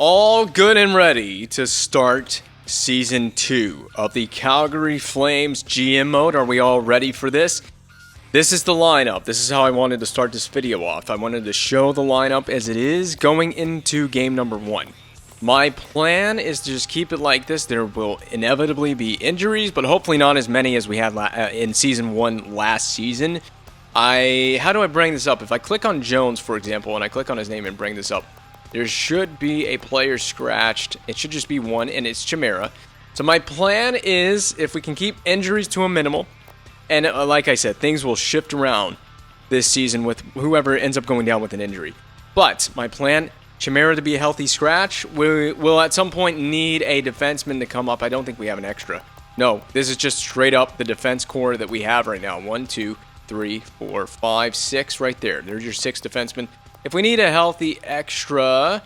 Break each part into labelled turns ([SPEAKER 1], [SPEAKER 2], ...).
[SPEAKER 1] All good and ready to start Season 2 of the Calgary Flames GM mode. Are we all ready for this? This is the lineup. This is how I wanted to start this video off. I wanted to show the lineup as it is going into game number 1. My plan is to just keep it like this. There will inevitably be injuries, but hopefully not as many as we had in Season 1 last season. How do I bring this up? If I click on Jones, for example, and I click on his name and bring this up, there should be a player scratched. It should just be one, and it's Chimera. So my plan is, if we can keep injuries to a minimal, and like I said, things will shift around this season with whoever ends up going down with an injury. But my plan, Chimera to be a healthy scratch. We will at some point need a defenseman to come up. I don't think we have an extra. No, this is just straight up the defense core that we have right now. 1, 2, 3, 4, 5, 6 right there. There's your 6 defensemen. If we need a healthy extra,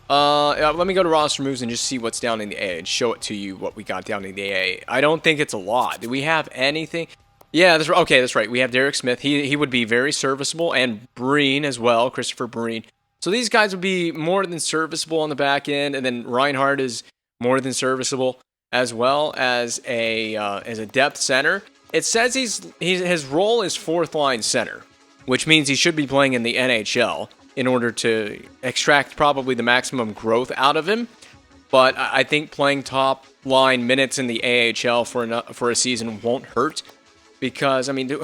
[SPEAKER 1] let me go to roster moves and just see what's down in the A and show it to you what we got down in the A. I don't think it's a lot. Do we have anything? Yeah, that's right. We have Derek Smith. He would be very serviceable, and Breen as well, Christopher Breen. So these guys would be more than serviceable on the back end, and then Reinhardt is more than serviceable as well as a depth center. It says his role is 4th line center, which means he should be playing in the NHL in order to extract probably the maximum growth out of him. But I think playing top line minutes in the AHL for a season won't hurt, because I mean,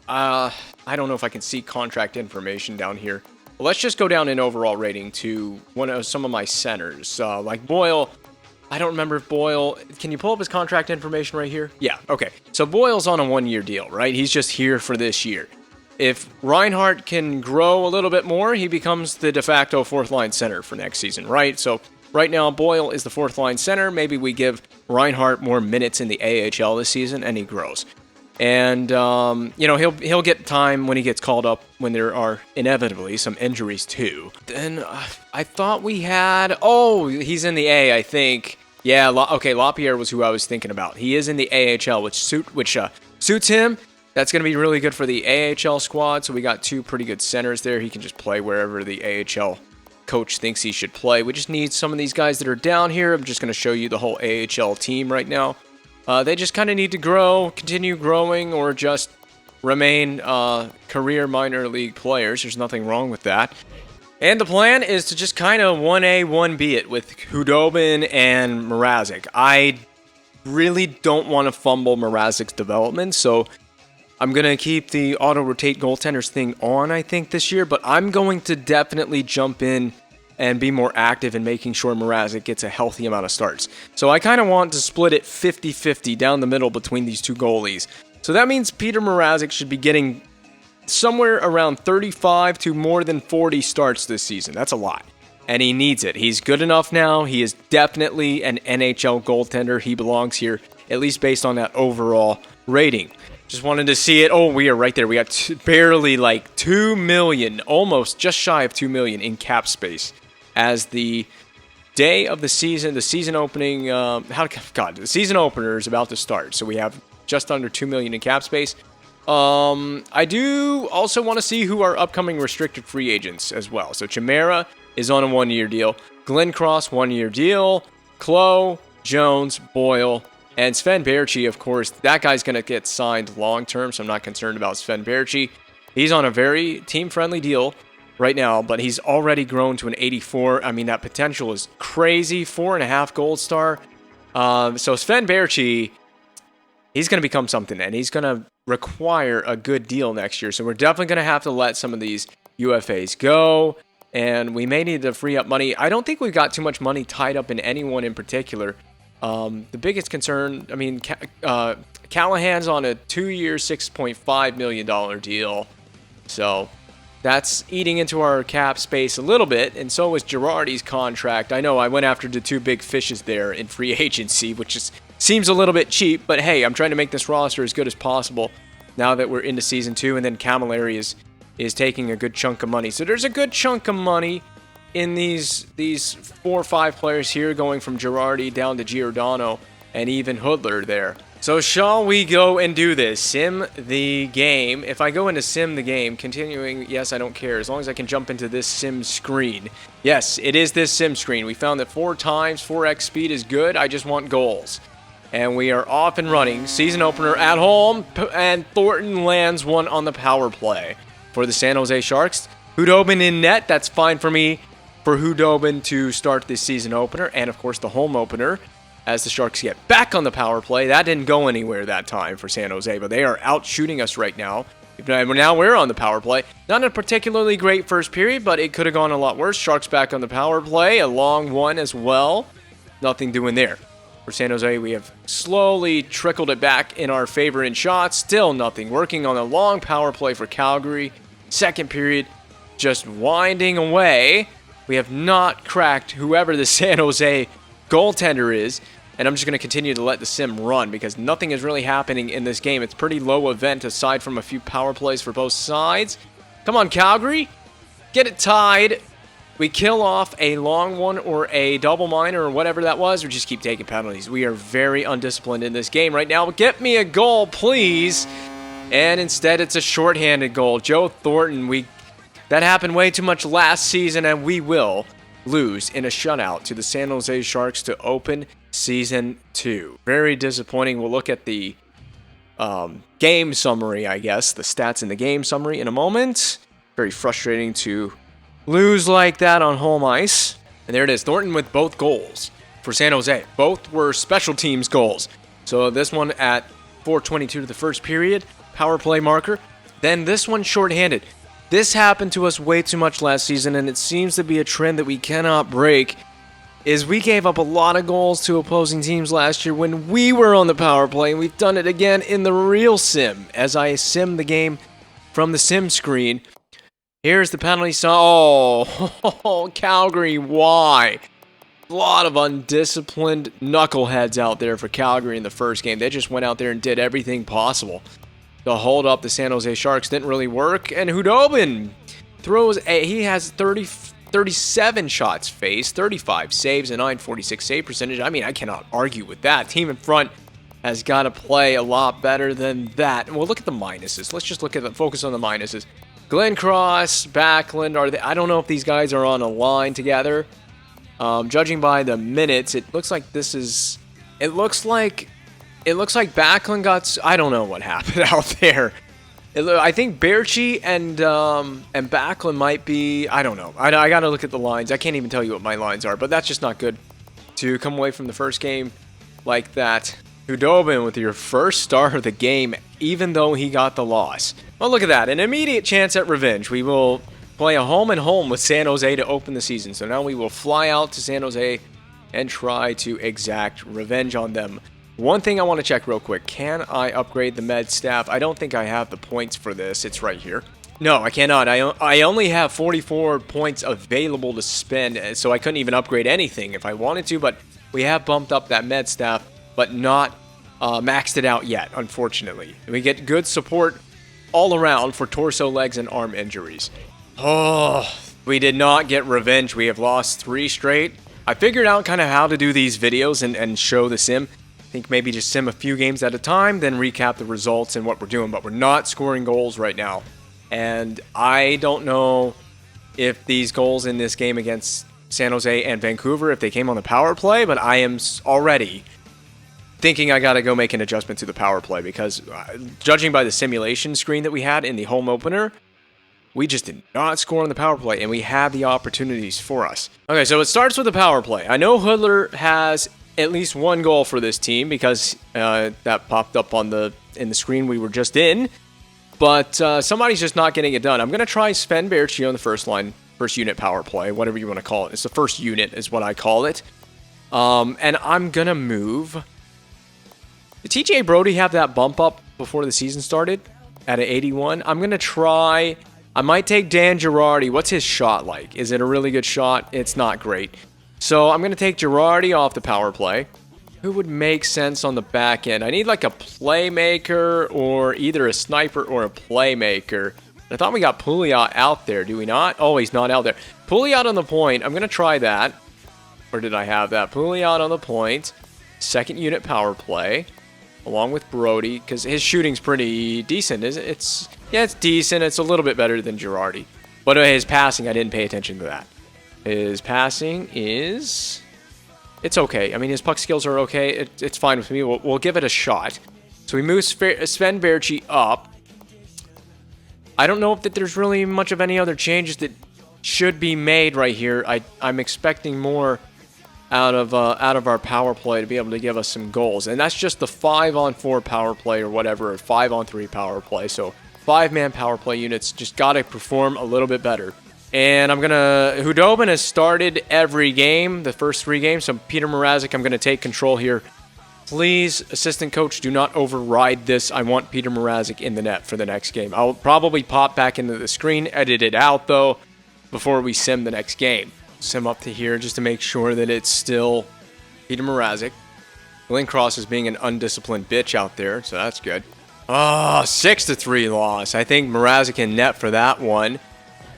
[SPEAKER 1] I don't know if I can see contract information down here. But let's just go down in overall rating to some of my centers, like Boyle. I don't remember if Boyle... Can you pull up his contract information right here? Yeah, okay. So Boyle's on a 1-year deal, right? He's just here for this year. If Reinhardt can grow a little bit more, he becomes the de facto 4th line center for next season, right? So right now, Boyle is the 4th line center. Maybe we give Reinhardt more minutes in the AHL this season, and he grows. And, he'll get time when he gets called up when there are inevitably some injuries too. Then I thought we had... Oh, he's in the A, I think. Yeah, LaPierre was who I was thinking about. He is in the AHL, which suits him. That's going to be really good for the AHL squad. So we got 2 pretty good centers there. He can just play wherever the AHL coach thinks he should play. We just need some of these guys that are down here. I'm just going to show you the whole AHL team right now. They just kind of need to grow, continue growing, or just remain career minor league players. There's nothing wrong with that. And the plan is to just kind of 1A, 1B it with Khudobin and Mrazek. I really don't want to fumble Mrazek's development, so I'm going to keep the auto-rotate goaltenders thing on, I think, this year. But I'm going to definitely jump in and be more active in making sure Mrazek gets a healthy amount of starts. So I kind of want to split it 50-50 down the middle between these 2 goalies. So that means Petr Mrazek should be getting somewhere around 35 to more than 40 starts this season. That's a lot. And he needs it. He's good enough now. He is definitely an NHL goaltender. He belongs here, at least based on that overall rating. Just wanted to see it. Oh, we are right there. We got barely like 2 million, almost just shy of 2 million in cap space as the day of the season opening, the season opener is about to start. So we have just under 2 million in cap space. I do also want to see who are upcoming restricted free agents as well. So Chimera is on a 1-year deal. Glenn Cross, 1-year deal. Clough, Jones, Boyle, and Sven Baertschi, of course. That guy's going to get signed long-term, so I'm not concerned about Sven Baertschi. He's on a very team-friendly deal right now, but he's already grown to an 84. I mean, that potential is crazy. 4.5 gold star. So Sven Baertschi, he's going to become something, and he's going to require a good deal next year. So we're definitely going to have to let some of these UFAs go, and we may need to free up money. I don't think we've got too much money tied up in anyone in particular. The biggest concern, I mean, Callahan's on a 2-year, $6.5 million deal. So that's eating into our cap space a little bit, and so is Girardi's contract. I know I went after the 2 big fishes there in free agency, which seems a little bit cheap, but hey, I'm trying to make this roster as good as possible now that we're into Season 2, and then Camilleri is taking a good chunk of money. So there's a good chunk of money in these 4 or 5 players here, going from Girardi down to Giordano and even Hoodler there. So shall we go and do this? Sim the game. If I go into sim the game, continuing, yes, I don't care. As long as I can jump into this sim screen. Yes, it is this sim screen. We found that 4x speed is good. I just want goals. And we are off and running. Season opener at home. And Thornton lands one on the power play for the San Jose Sharks. Hudobin in net. That's fine for me for Hudobin to start this season opener. And, of course, the home opener as the Sharks get back on the power play. That didn't go anywhere that time for San Jose, but they are out shooting us right now. Now we're on the power play. Not a particularly great first period, but it could have gone a lot worse. Sharks back on the power play. A long one as well. Nothing doing there. For San Jose, we have slowly trickled it back in our favor in shots. Still nothing. Working on a long power play for Calgary. Second period, just winding away. We have not cracked whoever the San Jose goaltender is. And I'm just going to continue to let the sim run because nothing is really happening in this game. It's pretty low event aside from a few power plays for both sides. Come on, Calgary. Get it tied. We kill off a long one or a double minor or whatever that was, or just keep taking penalties. We are very undisciplined in this game right now. Get me a goal, please. And instead, it's a shorthanded goal. Joe Thornton, that happened way too much last season, and we will lose in a shutout to the San Jose Sharks to open Season 2. Very disappointing. We'll look at the game summary, I guess. The stats in the game summary in a moment. Very frustrating to lose like that on home ice. And there it is. Thornton with both goals for San Jose. Both were special teams goals. So this one at 4:22 to the first period. Power play marker. Then this one shorthanded. This happened to us way too much last season, and it seems to be a trend that we cannot break. Is we gave up a lot of goals to opposing teams last year when we were on the power play, and we've done it again in the real sim. As I sim the game from the sim screen, here's the penalty. Oh, Calgary, why? A lot of undisciplined knuckleheads out there for Calgary in the first game. They just went out there and did everything possible to hold up the San Jose Sharks. Didn't really work. And Hudobin he has 37 shots faced, 35 saves, a 946 save percentage. I mean, I cannot argue with that. Team in front has got to play a lot better than that. And we'll look at the minuses. Let's just focus on the minuses. Glenn Cross, Backlund, I don't know if these guys are on a line together. Judging by the minutes, it looks like Backlund got, I don't know what happened out there. I think Berchi and Backlund might be, I don't know. I got to look at the lines. I can't even tell you what my lines are, but that's just not good to come away from the first game like that. Hudobin with your first star of the game, even though he got the loss. Well, look at that. An immediate chance at revenge. We will play a home and home with San Jose to open the season. So now we will fly out to San Jose and try to exact revenge on them. One thing I want to check real quick. Can I upgrade the med staff? I don't think I have the points for this. It's right here. No, I cannot. I only have 44 points available to spend, so I couldn't even upgrade anything if I wanted to, but we have bumped up that med staff, but not maxed it out yet, unfortunately. And we get good support all around for torso, legs, and arm injuries. Oh, we did not get revenge. We have lost 3 straight. I figured out kind of how to do these videos and show the sim. I think maybe just sim a few games at a time, then recap the results and what we're doing. But we're not scoring goals right now. And I don't know if these goals in this game against San Jose and Vancouver, if they came on the power play, but I am already thinking I got to go make an adjustment to the power play because judging by the simulation screen that we had in the home opener, we just did not score on the power play, and we had the opportunities for us. Okay, so it starts with the power play. I know Hoodler has at least 1 goal for this team because that popped up in the screen we were just in. But somebody's just not getting it done. I'm going to try Sven Berchi on the first unit power play, whatever you want to call it. It's the first unit is what I call it. And I'm going to move. Did TJ Brody have that bump up before the season started at an 81? I'm going to try. I might take Dan Girardi. What's his shot like? Is it a really good shot? It's not great. So I'm going to take Girardi off the power play. Who would make sense on the back end? I need like a playmaker or either a sniper or a playmaker. I thought we got Pouliot out there. Do we not? Oh, he's not out there. Pouliot on the point. I'm going to try that. Or did I have that? Pouliot on the point. Second unit power play. along with Brody, because his shooting's pretty decent. It's decent. It's a little bit better than Girardi. But his passing, I didn't pay attention to that. His passing is... It's okay. I mean, his puck skills are okay. It's fine with me. We'll give it a shot. So we move Sven Baertschi up. I don't know if there's really much of any other changes that should be made right here. I'm expecting more out of our power play to be able to give us some goals. And that's just the 5-on-4 power play or whatever, or 5-on-3 power play. So 5-man power play units just got to perform a little bit better. And Hudobin has started every game, the first 3 games. So Petr Mrazek, I'm going to take control here. Please, assistant coach, do not override this. I want Petr Mrazek in the net for the next game. I'll probably pop back into the screen, edit it out, though, before we sim the next game. Sim up to here just to make sure that it's still Petr Mrazek. Glenn Cross is being an undisciplined bitch out there, so that's good. 6-3 loss. I think Mrazek in net for that one.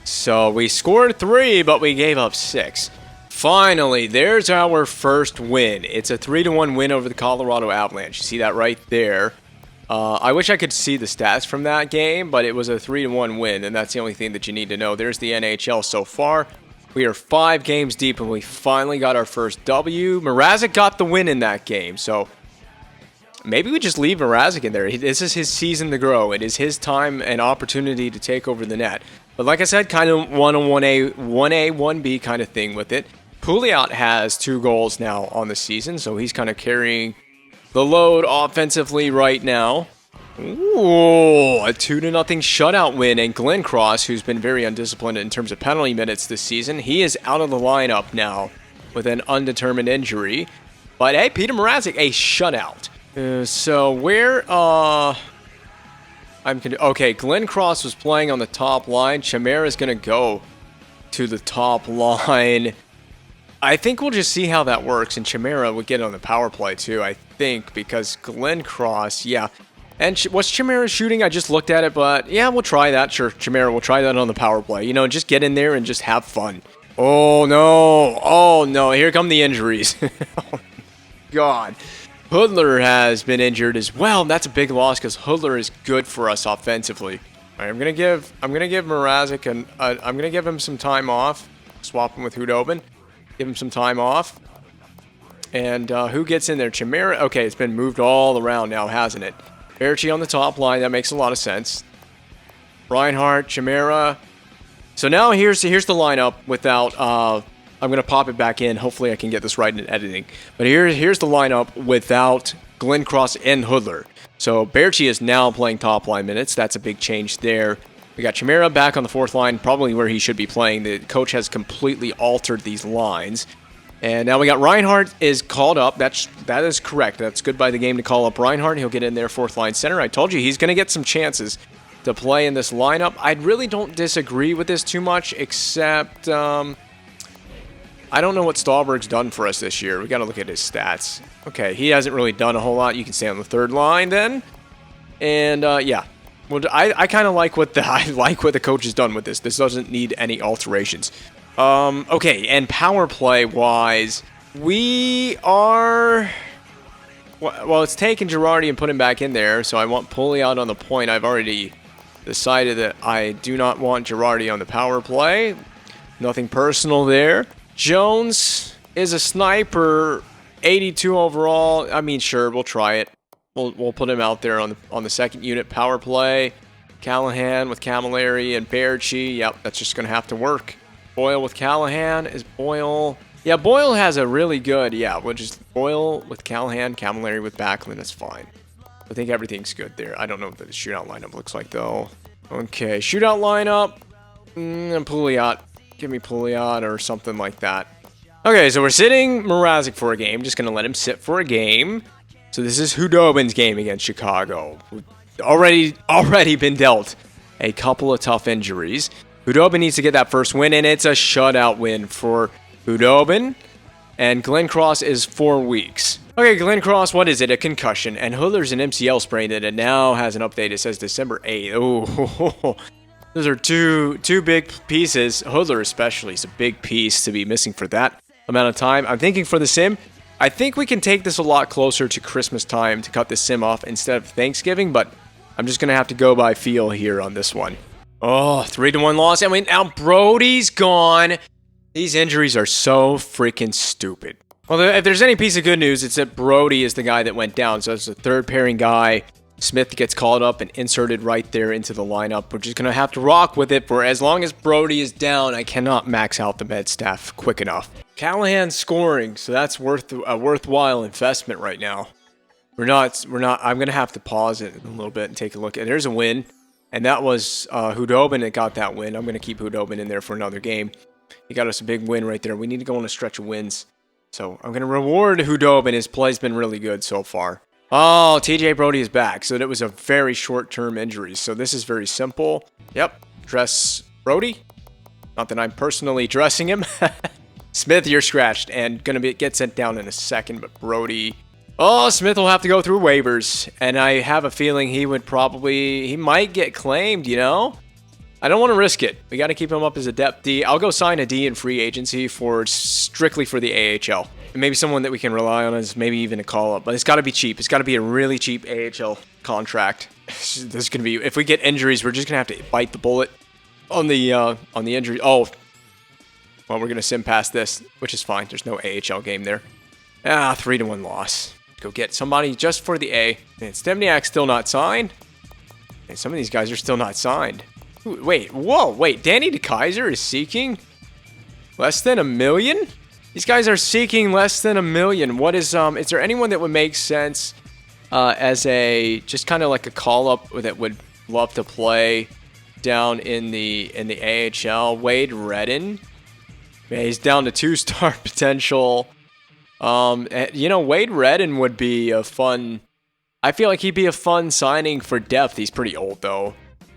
[SPEAKER 1] So we scored 3, but we gave up 6. Finally, there's our first win. It's a 3-1 win over the Colorado Avalanche. You see that right there. I wish I could see the stats from that game, but it was a 3-1 win, and that's the only thing that you need to know. There's the NHL so far. We are 5 games deep, and we finally got our first W. Mrazek got the win in that game, so maybe we just leave Mrazek in there. This is his season to grow. It is his time and opportunity to take over the net. But like I said, kind of 1A, 1B kind of thing with it. Pouliot has 2 goals now on the season, so he's kind of carrying the load offensively right now. Ooh, a 2-0 shutout win, and Glenn Cross, who's been very undisciplined in terms of penalty minutes this season, he is out of the lineup now with an undetermined injury. But hey, Petr Mrazek, a shutout. So where, okay, Glenn Cross was playing on the top line. Chimera is going to go to the top line. I think we'll just see how that works, and Chimera would get on the power play too, I think, because Glenn Cross, yeah. And what's Chimera shooting? I just looked at it, but yeah, we'll try that. Sure, Chimera, we'll try that on the power play. You know, just get in there and just have fun. Oh, no, here come the injuries. Oh, God. Hudler has been injured as well. That's a big loss because Hudler is good for us offensively. All right, I'm gonna give Mrazek I'm gonna give him some time off. Swap him with Hudobin. Give him some time off. And who gets in there? Chimera. Okay, it's been moved all around now, hasn't it? Baertschi on the top line. That makes a lot of sense. Reinhardt, Chimera. So now here's the lineup without... I'm going to pop it back in. Hopefully I can get this right in editing. But here's the lineup without Glenn Cross and Hudler. So Baertschi is now playing top line minutes. That's a big change there. We got Chimera back on the 4th line, probably where he should be playing. The coach has completely altered these lines. And now we got Reinhardt is called up. That is correct. That's good by the game to call up Reinhardt. He'll get in there 4th line center. I told you he's going to get some chances to play in this lineup. I really don't disagree with this too much, except I don't know what Stahlberg's done for us this year. We got to look at his stats. Okay, he hasn't really done a whole lot. You can stay on the 3rd line then. And yeah. Well, I kind of like what the coach has done with this. This doesn't need any alterations. Okay, and power play wise, we are... Well, it's taken Girardi and put him back in there, so I want Pouliot on the point. I've already decided that I do not want Girardi on the power play. Nothing personal there. Jones is a sniper, 82 overall. I mean, sure, we'll try it. We'll put him out there on the 2nd unit power play. Callahan with Camilleri and Baertschi. Yep, that's just going to have to work. Boyle with Callahan. Is Boyle... Yeah, Boyle has a really good... Yeah, we'll just Boyle with Callahan, Camilleri with Backlund. That's fine. I think everything's good there. I don't know what the shootout lineup looks like, though. Okay, shootout lineup. Pouliot. Give me Pouliot or something like that. Okay, so we're sitting Mrazek for a game. Just going to let him sit for a game. So this is Hudobin's game against Chicago. Already been dealt a couple of tough injuries. Hudobin needs to get that first win, and it's a shutout win for Hudobin. And Glenn Cross is 4 weeks. Okay, Glenn Cross, what is it? A concussion. And Hudler's an MCL sprain that it now has an update. It says December 8th. Oh, those are two big pieces. Hudler especially is a big piece to be missing for that amount of time. I'm thinking for the sim, I think we can take this a lot closer to Christmas time to cut this sim off instead of Thanksgiving, but I'm just going to have to go by feel here on this one. Oh, 3-1 loss. And now Brody's gone. These injuries are so freaking stupid. Well, if there's any piece of good news, it's that Brody is the guy that went down. So it's a third pairing guy. Smith gets called up and inserted right there into the lineup. We're just going to have to rock with it for as long as Brody is down. I cannot max out the med staff quick enough. Callahan's scoring, so that's a worthwhile investment right now. I'm going to have to pause it a little bit and take a look. And there's a win. And that was Hudobin that got that win. I'm going to keep Hudobin in there for another game. He got us a big win right there. We need to go on a stretch of wins. So I'm going to reward Hudobin. His play's been really good so far. Oh, TJ Brody is back. So that was a very short-term injury. So this is very simple. Yep. Dress Brody. Not that I'm personally dressing him. Smith, you're scratched and going to get sent down in a second. But Brody... Oh, Smith will have to go through waivers. And I have a feeling he might get claimed, you know? I don't want to risk it. We got to keep him up as a depth D. I'll go sign a D in free agency strictly for the AHL. And maybe someone that we can rely on is maybe even a call-up. But it's got to be cheap. It's got to be a really cheap AHL contract. This is going to be... If we get injuries, we're just going to have to bite the bullet on the injury. Oh. Well, we're going to sim past this, which is fine. There's no AHL game there. 3-1 loss. Go get somebody just for the A. Man, Stemniak's still not signed. Man, some of these guys are still not signed. Wait, Danny DeKaiser is seeking less than $1 million? These guys are seeking less than $1 million. What is there anyone that would make sense as a just kind of like a call-up that would love to play down in the AHL? Wade Redden. Man, he's down to 2-star potential. Wade Redden would be a fun... I feel like he'd be a fun signing for depth. He's pretty old, though.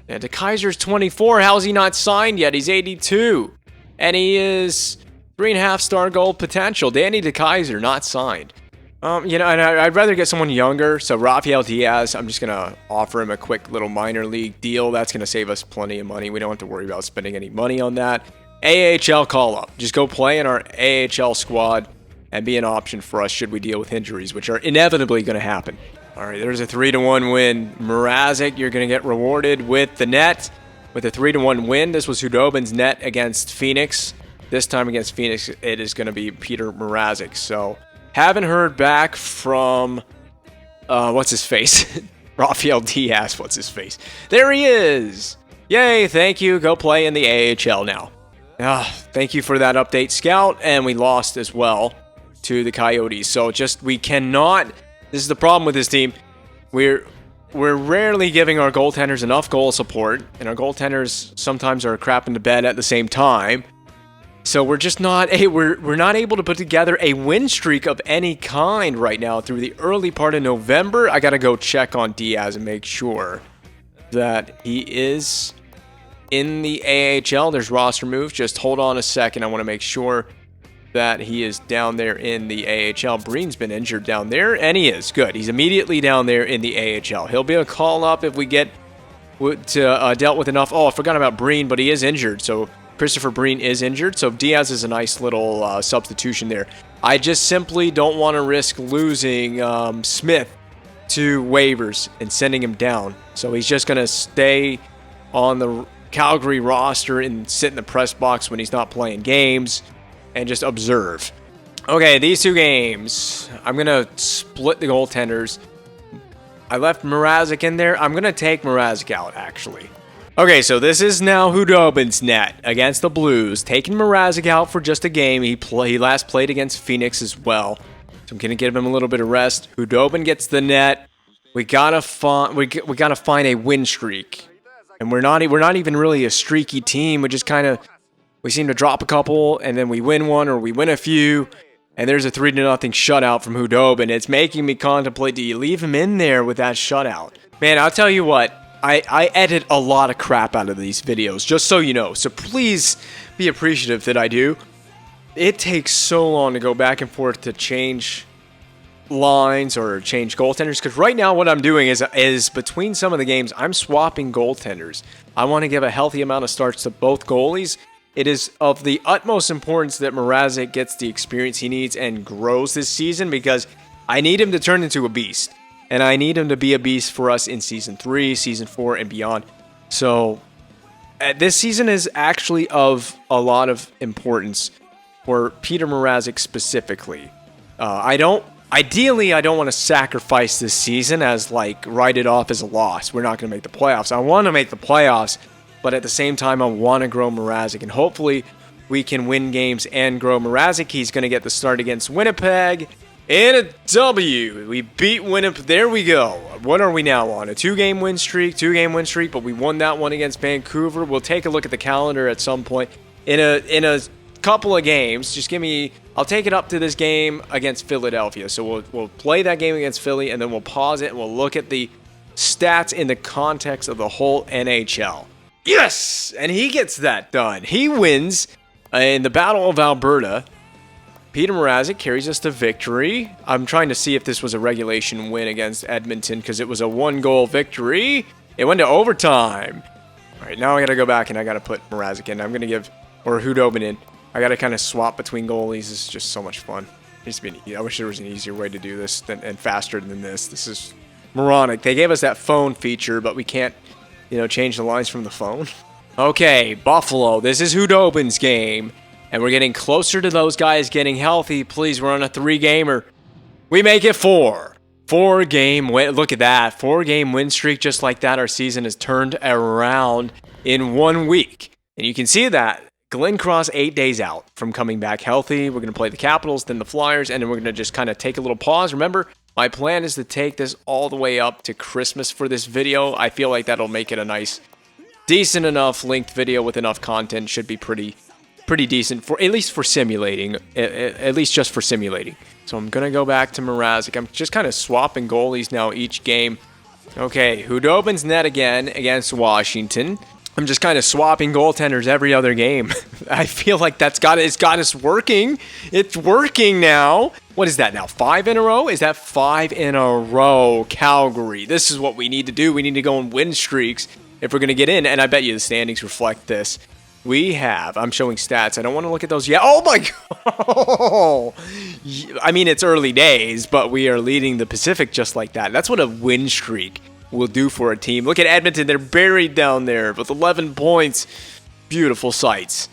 [SPEAKER 1] Yeah, DeKaiser's 24. How's he not signed yet? He's 82. And he is 3.5-star gold potential. Danny DeKaiser, not signed. And I'd rather get someone younger. So Rafael Diaz, I'm just going to offer him a quick little minor league deal. That's going to save us plenty of money. We don't have to worry about spending any money on that. AHL call-up. Just go play in our AHL squad and be an option for us should we deal with injuries, which are inevitably going to happen. All right, there's a 3-1 win. Mrazek, you're going to get rewarded with the net. With a 3-1 win, this was Hudobin's net against Phoenix. This time against Phoenix, it is going to be Petr Mrazek. So, haven't heard back from, what's-his-face? Rafael Diaz, what's-his-face? There he is! Yay, thank you. Go play in the AHL now. Thank you for that update, Scout. And we lost as well to the Coyotes. So, we cannot... This is the problem with this team. We're rarely giving our goaltenders enough goal support, and our goaltenders sometimes are crap in the bed at the same time. So we're just not we're not able to put together a win streak of any kind right now through the early part of November. I gotta go check on Diaz and make sure that he is in the AHL. There's roster moves. Just hold on a second. I want to make sure that he is down there in the AHL. Breen's been injured down there, and he is. Good. He's immediately down there in the AHL. He'll be a call-up if we get dealt with enough. Oh, I forgot about Breen, but he is injured, so Christopher Breen is injured, so Diaz is a nice little substitution there. I just simply don't want to risk losing Smith to waivers and sending him down. So he's just going to stay on the Calgary roster and sit in the press box when he's not playing games and just observe. Okay, these two games, I'm going to split the goaltenders. I left Mrazek in there. I'm going to take Mrazek out, actually. Okay, so this is now Hudobin's net against the Blues. Taking Mrazek out for just a game. He last played against Phoenix as well. So I'm going to give him a little bit of rest. Hudobin gets the net. We gotta find a win streak. And we're not even really a streaky team. We seem to drop a couple, and then we win one, or we win a few, and there's a 3-0 shutout from Hudobin. It's making me contemplate, do you leave him in there with that shutout? Man, I'll tell you what, I edit a lot of crap out of these videos, just so you know, so please be appreciative that I do. It takes so long to go back and forth to change lines or change goaltenders, because right now what I'm doing is between some of the games, I'm swapping goaltenders. I want to give a healthy amount of starts to both goalies, it is of the utmost importance that Mrazek gets the experience he needs and grows this season, because I need him to turn into a beast. And I need him to be a beast for us in Season 3, Season 4, and beyond. So, this season is actually of a lot of importance for Petr Mrazek specifically. Ideally, I don't want to sacrifice this season as, like, write it off as a loss. We're not going to make the playoffs. I want to make the playoffs, but at the same time, I want to grow Mrazek. And hopefully, we can win games and grow Mrazek. He's going to get the start against Winnipeg. And a W. We beat Winnipeg. There we go. What are we now on? A two-game win streak, but we won that one against Vancouver. We'll take a look at the calendar at some point. In a couple of games, I'll take it up to this game against Philadelphia. So we'll play that game against Philly, and then we'll pause it, and we'll look at the stats in the context of the whole NHL. Yes! And he gets that done. He wins in the Battle of Alberta. Petr Mrazek carries us to victory. I'm trying to see if this was a regulation win against Edmonton, because it was a 1-goal victory. It went to overtime. All right, now I got to go back and I got to put Mrazek in. I'm going to give, or Hudobin in. I got to kind of swap between goalies. This is just so much fun. I wish there was an easier way to do this and faster than this. This is moronic. They gave us that phone feature, but we can't, change the lines from the phone. Okay, Buffalo. This is Hudobin's game. And we're getting closer to those guys getting healthy. Please, we're on a 3-gamer. We make it 4. 4-game win. Look at that. 4-game win streak. Just like that, our season has turned around in 1 week. And you can see that. Glenn Cross 8 days out from coming back healthy. We're going to play the Capitals, then the Flyers, and then we're going to just kind of take a little pause. Remember, my plan is to take this all the way up to Christmas for this video. I feel like that'll make it a nice, decent enough length video with enough content. Should be pretty decent, for at least for simulating, at least just for simulating. So I'm going to go back to Mrazek. I'm just kind of swapping goalies now each game. Okay, Hudobin's net again against Washington. I'm just kind of swapping goaltenders every other game. I feel like it's got us working. It's working now. What is that now? 5 in a row? Is that 5 in a row? Calgary. This is what we need to do. We need to go on win streaks if we're going to get in. And I bet you the standings reflect this. I'm showing stats. I don't want to look at those yet. Oh my God. I mean, it's early days, but we are leading the Pacific just like that. That's what a win streak will do for a team. Look at Edmonton. They're buried down there with 11 points. Beautiful sights.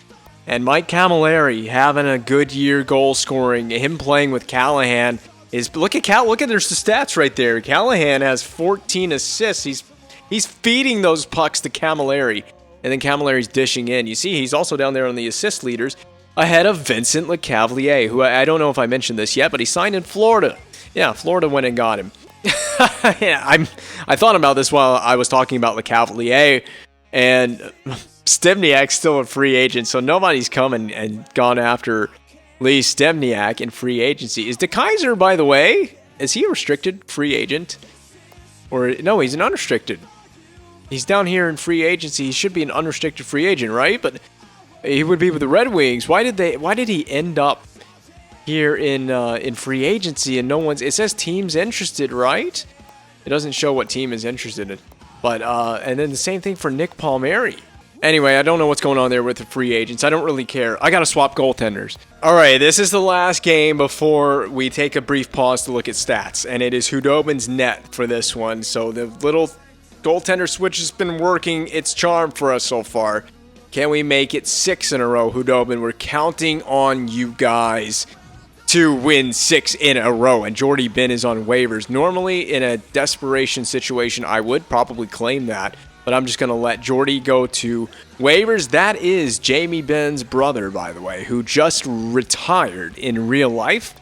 [SPEAKER 1] And Mike Camilleri having a good year goal scoring. Him playing with Callahan is, look at there's the stats right there. Callahan has 14 assists. He's feeding those pucks to Camilleri. And then Camilleri's dishing in. You see, he's also down there on the assist leaders ahead of Vincent Lecavalier, who I don't know if I mentioned this yet, but he signed in Florida. Yeah, Florida went and got him. Yeah, I thought about this while I was talking about Lecavalier, and Stempniak's still a free agent, so nobody's come and gone after Lee Stempniak in free agency. Is DeKaiser, by the way, is he a restricted free agent? Or, no, he's an unrestricted. He's down here in free agency. He should be an unrestricted free agent, right? But he would be with the Red Wings. Why did he end up here in free agency and no one's? It says teams interested, right? It doesn't show what team is interested in. But and then the same thing for Nick Palmieri. Anyway, I don't know what's going on there with the free agents. I don't really care. I got to swap goaltenders. All right, this is the last game before we take a brief pause to look at stats. And it is Hudobin's net for this one. So the little goaltender switch has been working its charm for us so far. Can we make it 6 in a row, Hudobin? We're counting on you guys to win 6 in a row. And Jordy Ben is on waivers. Normally, in a desperation situation, I would probably claim that. But I'm just going to let Jordy go to waivers. That is Jamie Ben's brother, by the way, who just retired in real life.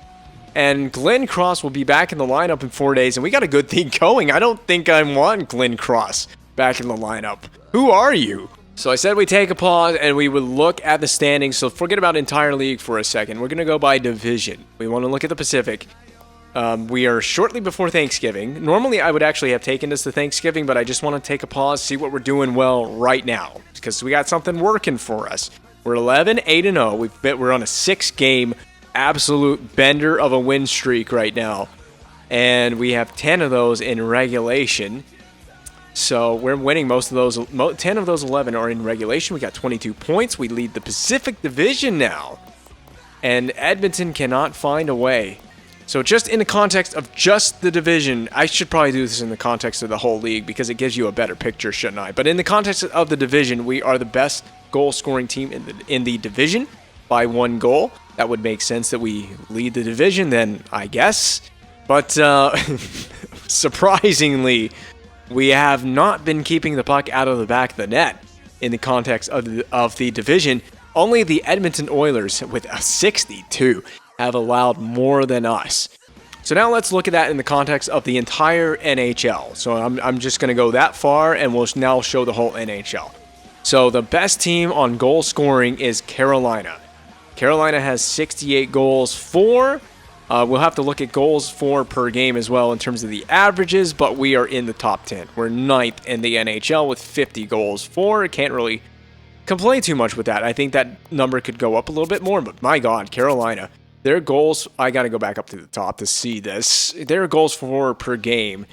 [SPEAKER 1] And Glenn Cross will be back in the lineup in 4 days, and we got a good thing going. I don't think I want Glenn Cross back in the lineup. Who are you? So I said we take a pause, and we would look at the standings. So forget about entire league for a second. We're going to go by division. We want to look at the Pacific. We are shortly before Thanksgiving. Normally, I would actually have taken this to Thanksgiving, but I just want to take a pause, see what we're doing well right now, because we got something working for us. We're 11-8-0. We're on a 6-game absolute bender of a win streak right now, and we have 10 of those in regulation. So we're winning most of those. 10 of those 11 are in regulation. We got 22 points. We lead the Pacific Division now. And Edmonton cannot find a way. So just in the context of just the division, I should probably do this in the context of the whole league because it gives you a better picture, shouldn't I? But in the context of the division, we are the best goal-scoring team in the division by 1 goal. That would make sense that we lead the division then, I guess. But surprisingly, we have not been keeping the puck out of the back of the net in the context of the division. Only the Edmonton Oilers, with a 62, have allowed more than us. So now let's look at that in the context of the entire NHL. So I'm just going to go that far, and we'll now show the whole NHL. So the best team on goal scoring is Carolina. Carolina has 68 goals for. We'll have to look at goals for per game as well in terms of the averages, but we are in the top 10. We're 9th in the NHL with 50 goals for. Can't really complain too much with that. I think that number could go up a little bit more, but my God, Carolina. Their goals, I got to go back up to the top to see this. Their goals for per game.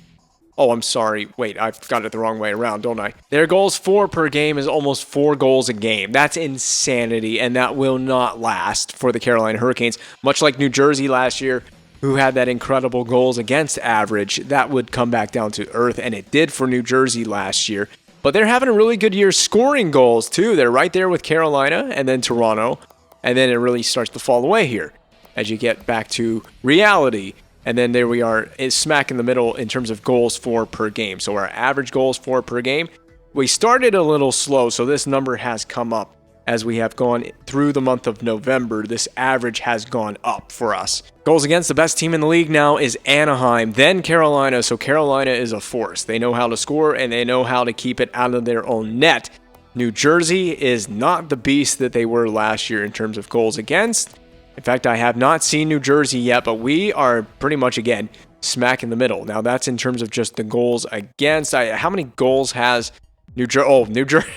[SPEAKER 1] Oh, I'm sorry. Wait, I've got it the wrong way around, don't I? Their goals for per game is almost 4 goals a game. That's insanity, and that will not last for the Carolina Hurricanes. Much like New Jersey last year, who had that incredible goals against average, that would come back down to earth, and it did for New Jersey last year. But they're having a really good year scoring goals, too. They're right there with Carolina and then Toronto, and then it really starts to fall away here as you get back to reality. And then there we are, is smack in the middle in terms of goals for per game. So our average goals for per game, we started a little slow, so this number has come up as we have gone through the month of November. This average has gone up for us. Goals against, the best team in the league now is Anaheim, then Carolina. So Carolina is a force. They know how to score, and they know how to keep it out of their own net. New Jersey is not the beast that they were last year in terms of goals against. In fact, I have not seen New Jersey yet, but we are pretty much, again, smack in the middle. Now, that's in terms of just the goals against. How many goals has New Jersey? Oh, New Jersey.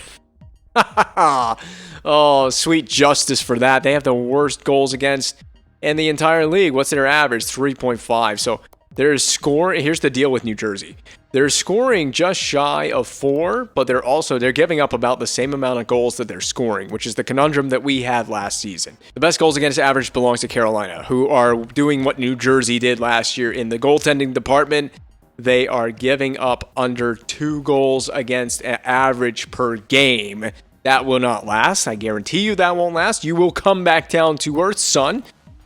[SPEAKER 1] Oh, sweet justice for that. They have the worst goals against in the entire league. What's their average? 3.5. So there's score. Here's the deal with New Jersey. They're scoring just shy of 4, but they're giving up about the same amount of goals that they're scoring, which is the conundrum that we had last season. The best goals against average belongs to Carolina, who are doing what New Jersey did last year in the goaltending department. They are giving up under 2 goals against average per game. That will not last. I guarantee you that won't last. You will come back down to earth, son.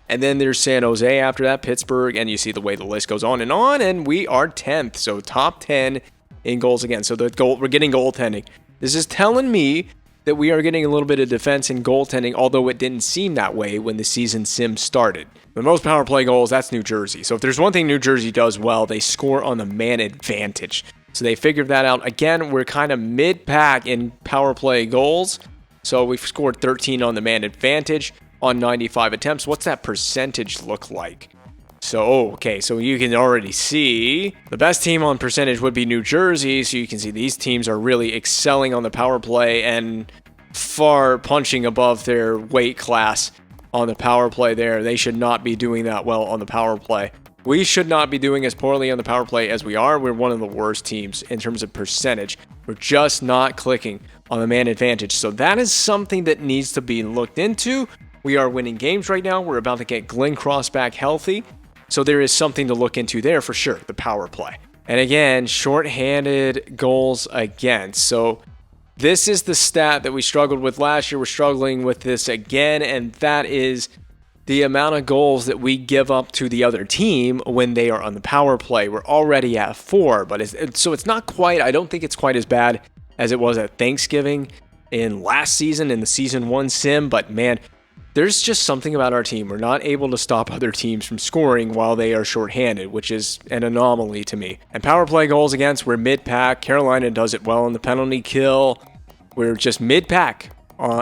[SPEAKER 1] And then there's San Jose after that, Pittsburgh, and you see the way the list goes on, and we are 10th, so top 10 in goals against. So we're getting goaltending. This is telling me that we are getting a little bit of defense in goaltending, although it didn't seem that way when the season sim started. The most power play goals, that's New Jersey. So if there's one thing New Jersey does well, they score on the man advantage. So they figured that out. Again, we're kind of mid-pack in power play goals. So we've scored 13 on the man advantage on 95 attempts. What's that percentage look like? So, okay, so you can already see the best team on percentage would be New Jersey. So you can see these teams are really excelling on the power play and far punching above their weight class on the power play there. They should not be doing that well on the power play. We should not be doing as poorly on the power play as we are. We're one of the worst teams in terms of percentage. We're just not clicking on the man advantage. So that is something that needs to be looked into. We are winning games right now. We're about to get Glenn Cross back healthy. So there is something to look into there for sure, the power play. And again, shorthanded goals against. So this is the stat that we struggled with last year. We're struggling with this again, and that is the amount of goals that we give up to the other team when they are on the power play. We're already at 4, but it's not quite, I don't think it's quite as bad as it was at Thanksgiving in last season in the season 1 sim, but man, there's just something about our team. We're not able to stop other teams from scoring while they are shorthanded, which is an anomaly to me. And power play goals against, we're mid-pack. Carolina does it well in the penalty kill. We're just mid-pack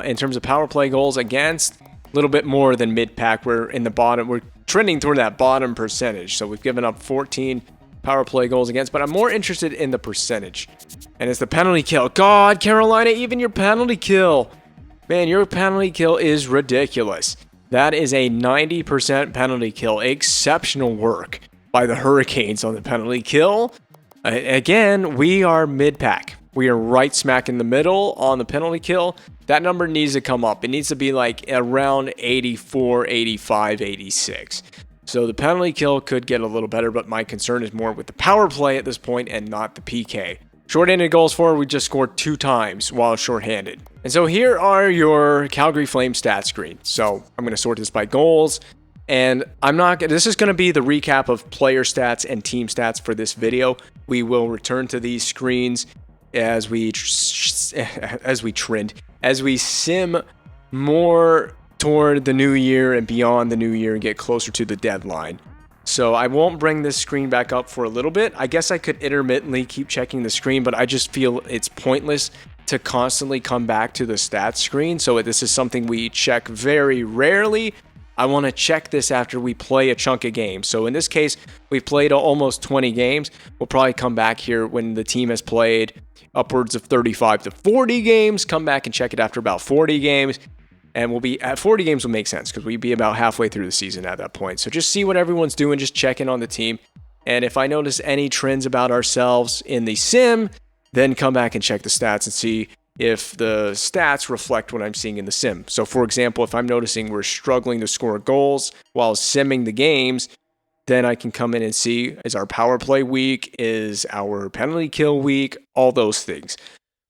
[SPEAKER 1] in terms of power play goals against. A little bit more than mid-pack. We're in the bottom. We're trending toward that bottom percentage. So we've given up 14 power play goals against, but I'm more interested in the percentage. And it's the penalty kill. God, Carolina, even your penalty kill. Man, your penalty kill is ridiculous. That is a 90% penalty kill. Exceptional work by the Hurricanes on the penalty kill. Again, we are mid-pack. We are right smack in the middle on the penalty kill. That number needs to come up. It needs to be like around 84, 85, 86. So the penalty kill could get a little better, but my concern is more with the power play at this point and not the PK. Shorthanded goals for, we just scored 2 times while shorthanded. And so here are your Calgary Flames stat screen. So I'm going to sort this by goals. And this is going to be the recap of player stats and team stats for this video. We will return to these screens as we sim more toward the new year and beyond the new year and get closer to the deadline. So I won't bring this screen back up for a little bit. I guess I could intermittently keep checking the screen, but I just feel it's pointless to constantly come back to the stats screen. So this is something we check very rarely. I want to check this after we play a chunk of games. So in this case, we've played almost 20 games. We'll probably come back here when the team has played upwards of 35 to 40 games. Come back and check it after about 40 games. And we'll be at 40 games will make sense because we'd be about halfway through the season at that point. So just see what everyone's doing, just check in on the team. And if I notice any trends about ourselves in the sim, then come back and check the stats and see if the stats reflect what I'm seeing in the sim. So for example, if I'm noticing we're struggling to score goals while simming the games, then I can come in and see, is our power play weak? Is our penalty kill weak? All those things.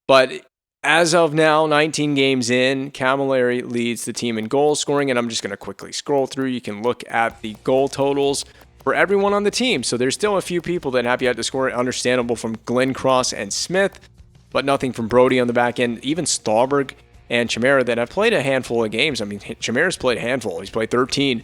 [SPEAKER 1] But as of now, 19 games in, Camilleri leads the team in goal scoring, and I'm just going to quickly scroll through. You can look at the goal totals for everyone on the team. So there's still a few people that have yet to score. Understandable from Glenn Cross and Smith, but nothing from Brody on the back end. Even Stallberg and Chimera that have played a handful of games. I mean, Chimera's played a handful. He's played 13,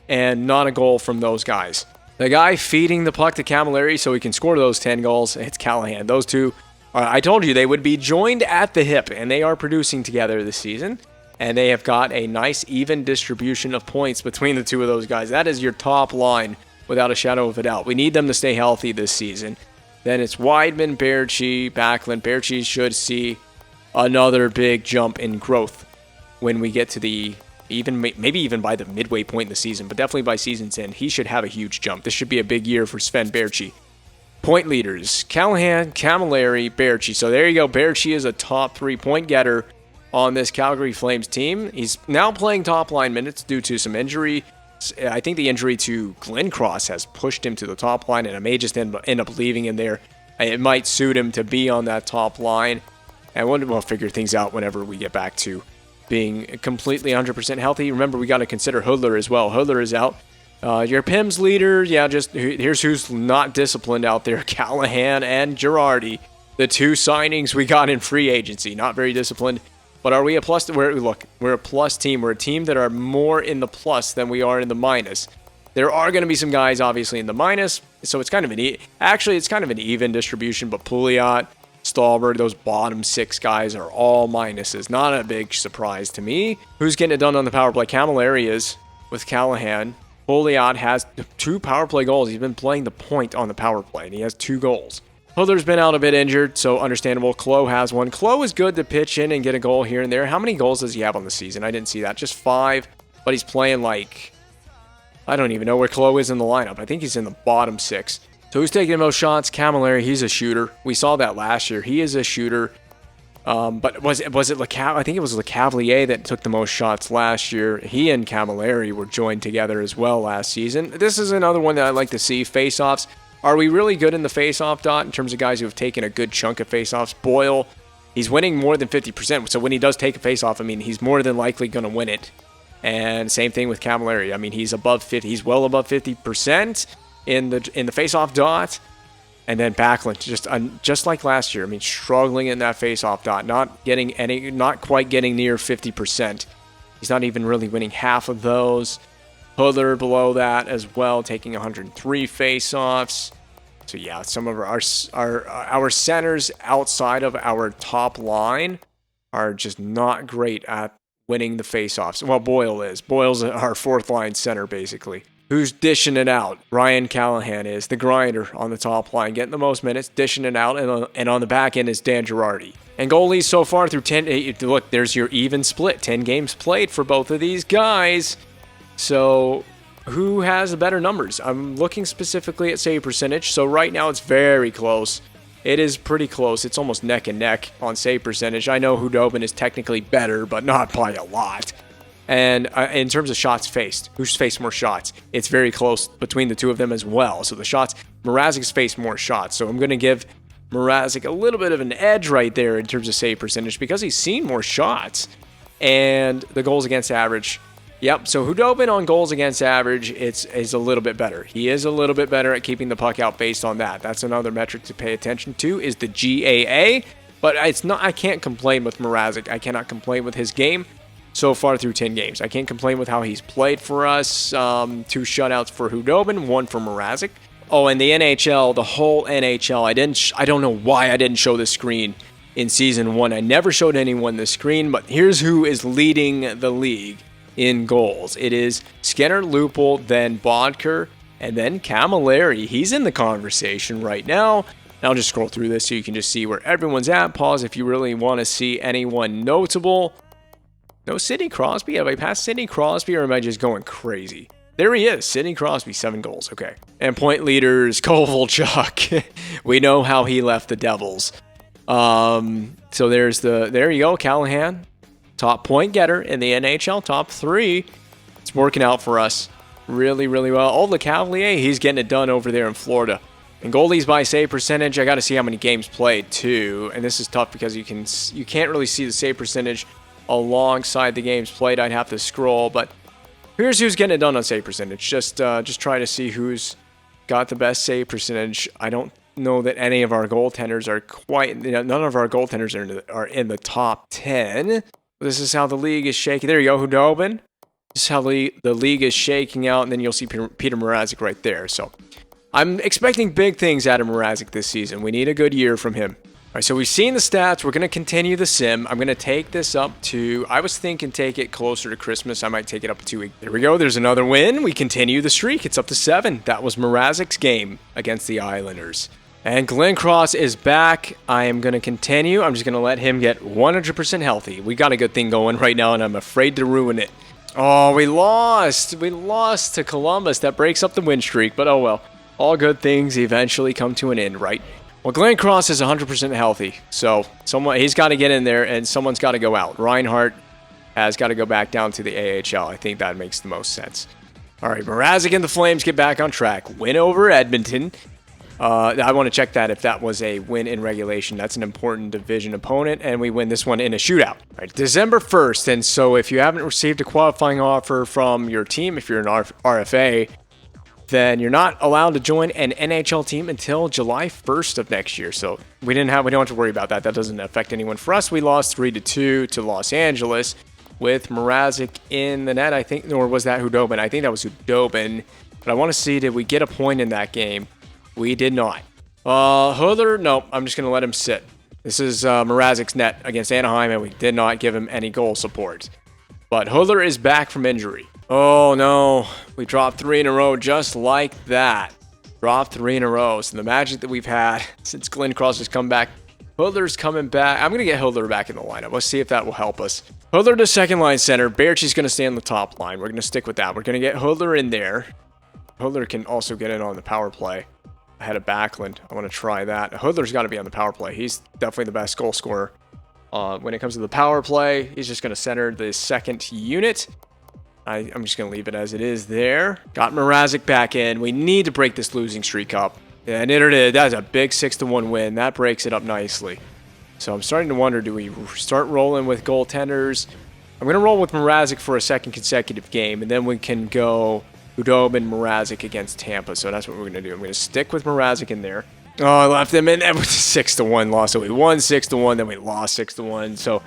[SPEAKER 1] and not a goal from those guys. The guy feeding the puck to Camilleri so he can score those 10 goals, it's Callahan. Those two, I told you they would be joined at the hip, and they are producing together this season. And they have got a nice even distribution of points between the two of those guys. That is your top line without a shadow of a doubt. We need them to stay healthy this season. Then it's Weidman, Baertschi, Backlund. Baertschi should see another big jump in growth when we get to maybe even by the midway point in the season, but definitely by season's end. He should have a huge jump. This should be a big year for Sven Baertschi. Point leaders, Callahan, Camilleri, Baertschi. So there you go. Baertschi is a top 3 point getter on this Calgary Flames team. He's now playing top line minutes due to some injury. I think the injury to Glenn Cross has pushed him to the top line, and I may just end up leaving him there. It might suit him to be on that top line, and we'll figure things out whenever we get back to being completely 100% healthy. Remember, we got to consider Hoodler as well. Hoodler is out. Your PIMS leader, here's who's not disciplined out there. Callahan and Girardi, the 2 signings we got in free agency. Not very disciplined. But are we a plus? We're a plus team. We're a team that are more in the plus than we are in the minus. There are going to be some guys, obviously, in the minus. So it's kind of an even distribution. But Pouliot, Stallberg, those bottom 6 guys are all minuses. Not a big surprise to me. Who's getting it done on the power play? Camilleri is with Callahan. Pouliot has 2 power play goals. He's been playing the point on the power play, and he has 2 goals. Hoodler's been out a bit injured, so understandable. Klo has 1. Klo is good to pitch in and get a goal here and there. How many goals does he have on the season? I didn't see that. Just 5, but he's playing like, I don't even know where Klo is in the lineup. I think he's in the bottom 6. So who's taking the most shots? Camilleri. He's a shooter. We saw that last year. He is a shooter. But was it I think it was Lecavalier that took the most shots last year. He and Camilleri were joined together as well last season. This is another one that I like to see. Face-offs. Are we really good in the face-off dot in terms of guys who have taken a good chunk of face-offs? Boyle, he's winning more than 50%. So when he does take a face-off, I mean, he's more than likely going to win it. And same thing with Camilleri. I mean, he's above 50. He's well above 50% in the face-off dot. And then Backlund, just like last year. I mean, struggling in that face-off dot, not quite getting near 50%. He's not even really winning half of those. Hoodler below that as well, taking 103 face-offs. So yeah, some of our centers outside of our top line are just not great at winning the face-offs. Well, Boyle is. Boyle's our 4th line center, basically. Who's dishing it out? Ryan Callahan is the grinder on the top line, getting the most minutes, dishing it out, and on the back end is Dan Girardi. And goalies so far through 10, look, there's your even split. 10 games played for both of these guys. So who has the better numbers. I'm looking specifically at save percentage. So right now it's very close. It is pretty close. It's almost neck and neck on save percentage. I know Hudobin is technically better, but not by a lot. And in terms of shots faced, who's faced more shots? It's very close between the two of them as well. So the shots, Mrazek's faced more shots. So I'm going to give Mrazek a little bit of an edge right there in terms of save percentage because he's seen more shots. And the goals against average, yep. So Hudobin on goals against average, is a little bit better. He is a little bit better at keeping the puck out based on that. That's another metric to pay attention to is the GAA. But it's not. I can't complain with Mrazek. I cannot complain with his game so far through 10 games. I can't complain with how he's played for us. 2 shutouts for Hudobin, 1 for Mrazek. Oh, and the NHL, the whole NHL. I don't know why I didn't show this screen in Season 1. I never showed anyone the screen, but here's who is leading the league in goals. It is Skinner, Lupul, then Bodker, and then Camilleri. He's in the conversation right now. And I'll just scroll through this so you can just see where everyone's at. Pause if you really want to see anyone notable. No Sidney Crosby? Have I passed Sidney Crosby or am I just going crazy? There he is, Sidney Crosby, 7 goals. Okay. And point leaders, Kovalchuk. We know how he left the Devils. So there you go, Callahan. Top point getter in the NHL, top 3. It's working out for us really, really well. Oh, LeCavalier, he's getting it done over there in Florida. And goalies by save percentage, I got to see how many games played too. And this is tough because you can't really see the save percentage alongside the games played. I'd have to scroll, but here's who's getting it done on save percentage. Just try to see who's got the best save percentage. I don't know that any of our goaltenders are quite. None of our goaltenders are in the top 10. This is how the league is shaking. There you go, Hudobin. This is how the league is shaking out, and then you'll see Petr Mrazek right there. So I'm expecting big things out of Mrazek this season. We need a good year from him. All right, so we've seen the stats. We're going to continue the sim. I'm going to take this up to, I was thinking take it closer to Christmas. I might take it up to 2 weeks. There we go. There's another win. We continue the streak. It's up to 7. That was Mrazek's game against the Islanders. And Glenn Cross is back. I am going to continue. I'm just going to let him get 100% healthy. We got a good thing going right now, and I'm afraid to ruin it. Oh, we lost. We lost to Columbus. That breaks up the win streak, but oh well. All good things eventually come to an end, right? Well, Glenn Cross is 100% healthy, so he's got to get in there, and someone's got to go out. Reinhart has got to go back down to the AHL. I think that makes the most sense. All right, Mrazek and the Flames get back on track. Win over Edmonton. I want to check that if that was a win in regulation. That's an important division opponent, and we win this one in a shootout. All right, December 1st, and so if you haven't received a qualifying offer from your team, if you're an RFA, then you're not allowed to join an NHL team until July 1st of next year. So we don't have to worry about that. That doesn't affect anyone. For us, we lost 3-2 to Los Angeles with Mrazek in the net, I think, or was that Hudobin? I think that was Hudobin. But I want to see, did we get a point in that game? We did not. Hudler, nope, I'm just going to let him sit. This is Mrazek's net against Anaheim, and we did not give him any goal support. But Hudler is back from injury. Oh, no. We dropped 3 in a row just like that. Dropped 3 in a row. So the magic that we've had since Glenn Cross has come back. Hudler's coming back. I'm going to get Hudler back in the lineup. Let's see if that will help us. Hudler to second line center. Baertschi's going to stay on the top line. We're going to stick with that. We're going to get Hudler in there. Hudler can also get in on the power play ahead of Backlund. I want to try that. Hudler's got to be on the power play. He's definitely the best goal scorer. When it comes to the power play, he's just going to center the second unit. I'm just going to leave it as it is there. Got Mrazek back in. We need to break this losing streak up. And it did. That's a big 6-1 win. That breaks it up nicely. So I'm starting to wonder, do we start rolling with goaltenders? I'm going to roll with Mrazek for a second consecutive game, and then we can go Hudobin, Mrazek against Tampa. So that's what we're going to do. I'm going to stick with Mrazek in there. Oh, I left him in. That was a 6-1 loss. So we won 6-1, then we lost 6-1. So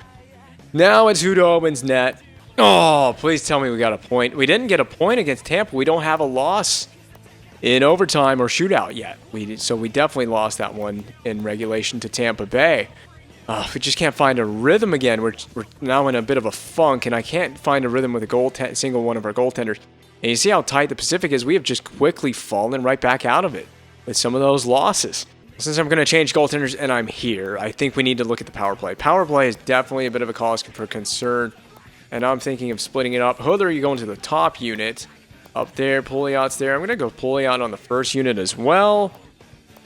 [SPEAKER 1] now it's Hudobin's net. Oh, please tell me we got a point. We didn't get a point against Tampa. We don't have a loss in overtime or shootout yet. So we definitely lost that one in regulation to Tampa Bay. We just can't find a rhythm again. We're now in a bit of a funk, and I can't find a rhythm with a single one of our goaltenders. And you see how tight the Pacific is? We have just quickly fallen right back out of it with some of those losses. Since I'm going to change goaltenders and I'm here, I think we need to look at the power play. Power play is definitely a bit of a cause for concern. And I'm thinking of splitting it up. Hudler, you go into the top unit. up there. Pouliot's there. I'm going to go Pouliot on the first unit as well.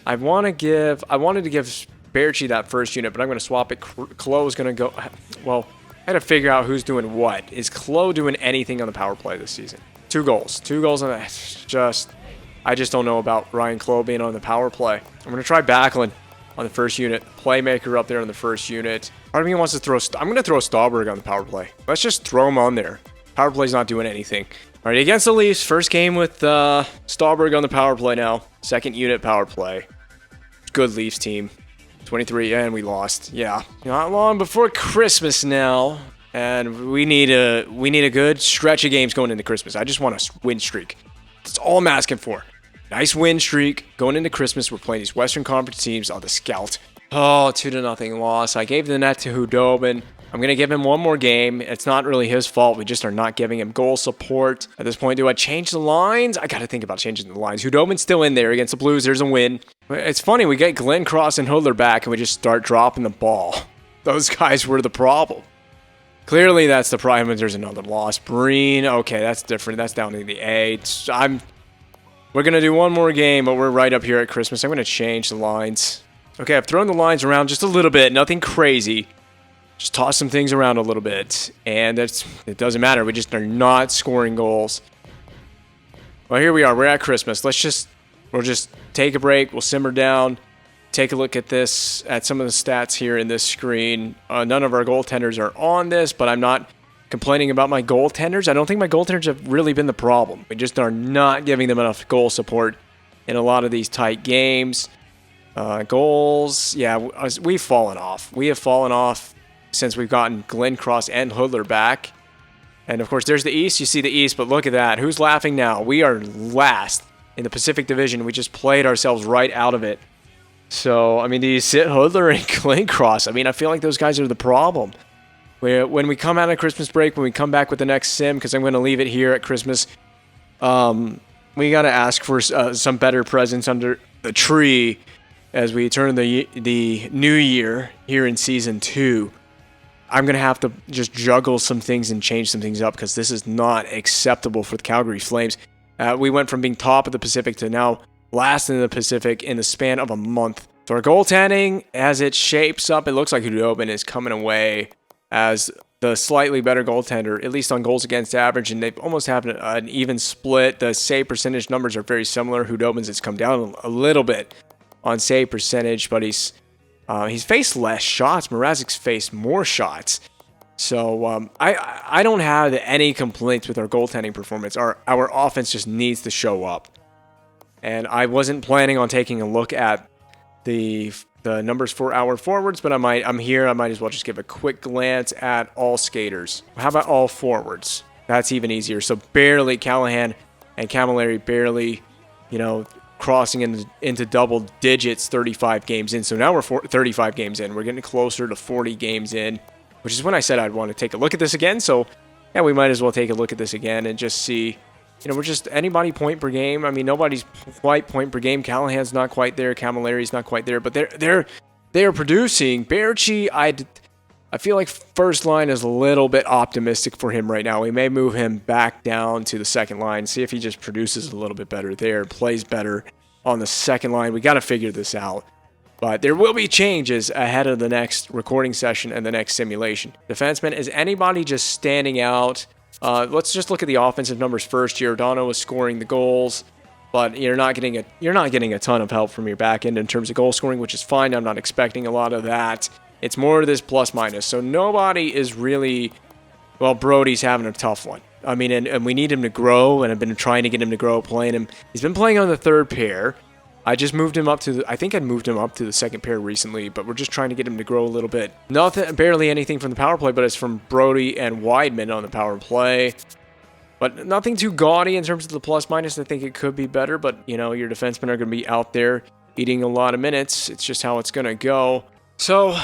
[SPEAKER 1] I wanted to give Berchi that first unit, but I'm going to swap it. Klo is going to go... Well, I had to figure out who's doing what. Is Klo doing anything on the power play this season? 2 goals. 2 goals on that. I just don't know about Ryan Klo being on the power play. I'm going to try Backlund on the first unit. Playmaker up there on the first unit. Part of me wants to throw... I'm going to throw Stauberg on the power play. Let's just throw him on there. Power play's not doing anything. All right, against the Leafs. First game with Stauberg on the power play now. Second unit power play. Good Leafs team. 23, and we lost. Yeah, not long before Christmas now. And we need a good stretch of games going into Christmas. I just want a win streak. That's all I'm asking for. Nice win streak going into Christmas. We're playing these Western Conference teams on the Scout. Oh, 2-0 loss. I gave the net to Hudobin. I'm going to give him one more game. It's not really his fault. We just are not giving him goal support. At this point, do I change the lines? I got to think about changing the lines. Hudobin's still in there against the Blues. There's a win. It's funny. We get Glenn Cross and Hudler back, and we just start dropping the ball. Those guys were the problem. Clearly, that's the problem. There's another loss. Breen. Okay, that's different. That's down in the A. We're going to do one more game, but we're right up here at Christmas. I'm going to change the lines. Okay, I've thrown the lines around just a little bit. Nothing crazy. Just toss some things around a little bit. And it doesn't matter. We just are not scoring goals. Well, here we are. We're at Christmas. We'll just take a break. We'll simmer down. Take a look at this, at some of the stats here in this screen. None of our goaltenders are on this, but I'm not complaining about my goaltenders. I don't think my goaltenders have really been the problem. We just are not giving them enough goal support in a lot of these tight games. Goals, yeah, we've fallen off. We have fallen off since we've gotten Glenn Cross and Hudler back. And, of course, there's the East. You see the East, but look at that. Who's laughing now? We are last in the Pacific Division. We just played ourselves right out of it. So, I mean, do you sit Hudler and Glenn Cross? I mean, I feel like those guys are the problem. When we come out of Christmas break, when we come back with the next sim, because I'm going to leave it here at Christmas, we got to ask for some better presents under the tree as we turn the new year here in Season 2. I'm going to have to just juggle some things and change some things up because this is not acceptable for the Calgary Flames. We went from being top of the Pacific to now last in the Pacific in the span of a month. So our goaltending, as it shapes up, it looks like Hudobin is coming away as the slightly better goaltender, at least on goals against average, and they've almost had an even split. The save percentage numbers are very similar. Hudobin's has come down a little bit on save percentage, but he's faced less shots. Mrazek's faced more shots. So I don't have any complaints with our goaltending performance. Our offense just needs to show up. And I wasn't planning on taking a look at the numbers for our forwards, but I'm here. I might as well just give a quick glance at all skaters. How about all forwards? That's even easier. So barely Callahan and Camilleri barely, crossing into double digits 35 games in. So now we're 35 games in. We're getting closer to 40 games in, which is when I said I'd want to take a look at this again. So yeah, we might as well take a look at this again and just see. We're just anybody point per game. I mean, nobody's quite point per game. Callahan's not quite there. Camilleri's not quite there. But they're producing. Berchi, I feel like first line is a little bit optimistic for him right now. We may move him back down to the second line. See if he just produces a little bit better there. Plays better on the second line. We got to figure this out. But there will be changes ahead of the next recording session and the next simulation. Defenseman, is anybody just standing out? Let's just look at the offensive numbers first. Giordano is scoring the goals, but you're not getting a ton of help from your back end in terms of goal scoring, which is fine. I'm not expecting a lot of that. It's more of this plus minus. So nobody is really. Well, Brody's having a tough one. I mean, and we need him to grow, and I've been trying to get him to grow, playing him. He's been playing on the third pair. I just moved him up to I think I moved him up to the second pair recently, but we're just trying to get him to grow a little bit. Barely anything from the power play, but it's from Brody and Weidman on the power play. But nothing too gaudy in terms of the plus minus. I think it could be better, but your defensemen are going to be out there eating a lot of minutes. It's just how it's going to go. So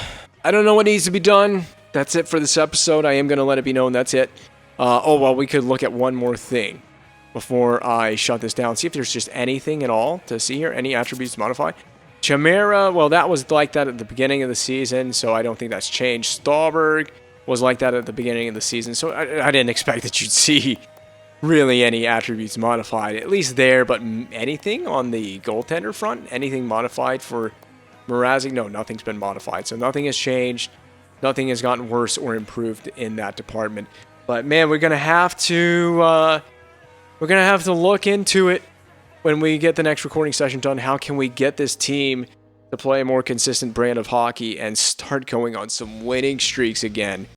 [SPEAKER 1] I don't know what needs to be done. That's it for this episode. I am going to let it be known that's it. We could look at one more thing before I shut this down. See if there's just anything at all to see here. Any attributes to modify. Chimera, well, that was like that at the beginning of the season, so I don't think that's changed. Stauberg was like that at the beginning of the season, so I didn't expect that you'd see really any attributes modified, at least there, but anything on the goaltender front? Anything modified for Mrazek? No, nothing's been modified. So nothing has changed. Nothing has gotten worse or improved in that department. But man, we're gonna have to look into it when we get the next recording session done. How can we get this team to play a more consistent brand of hockey and start going on some winning streaks again?